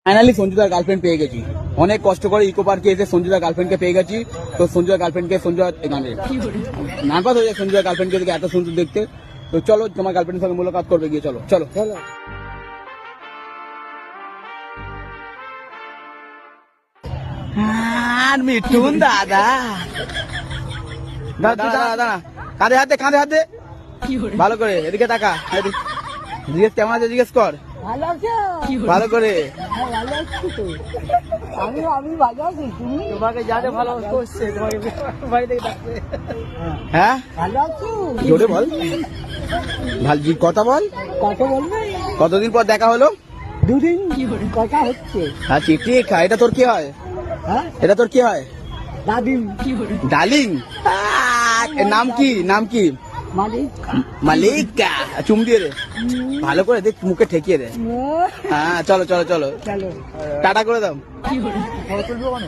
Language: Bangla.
ফাইনালি সঞ্জুদার গার্লফ্রেন্ড পেয়ে গেছি। অনেক কষ্ট করে ইকো পার্কে এসে সঞ্জুদার গার্লফ্রেন্ডকে পেয়ে গেছি। তো সঞ্জুদার গার্লফ্রেন্ডকে নার্ভাস হয়ে যায় সঞ্জুদার গার্লফ্রেন্ডকে দেখে, এত সুন্দর দেখতে। তো চলো তোমার গার্লফ্রেন্ডের সঙ্গে মুলাকাত করবে গিয়ে, চলো চলো চলো। মিঠুন দাদা, দাদা কাঁধে হাতে, কাঁধে হাতে, ভালো করে এদিকে তাকা, জিজ্ঞেস কেমন আছে জিজ্ঞেস কর, ভালো আছো? ভালো করে। হ্যাঁ, ভালো আছি তো। আমি ভালো আছি। তুমি? তোমাকে যাতে ভালো করছে, তোমাকে বাড়ি থেকে ডাকছে। হ্যাঁ ভালো আছো? জোরে বল, কথা বল। কত বলবে? কতদিন পর দেখা হলো? দুদিন কথা হচ্ছে। হ্যাঁ ঠিক ঠিক। এটা তোর কি হয়? হ্যাঁ, এটা তোর কি হয়? দাদিম ডার্লিং। এর নাম কি, নাম কি? মালিক। মালিকা। চুম দিয়ে দে, ভালো করে দেখ, মুখে ঠেকিয়ে দে। হ্যাঁ চলো চলো চলো, চলো। টাটা করে দাও। ফটো তুলবো মানে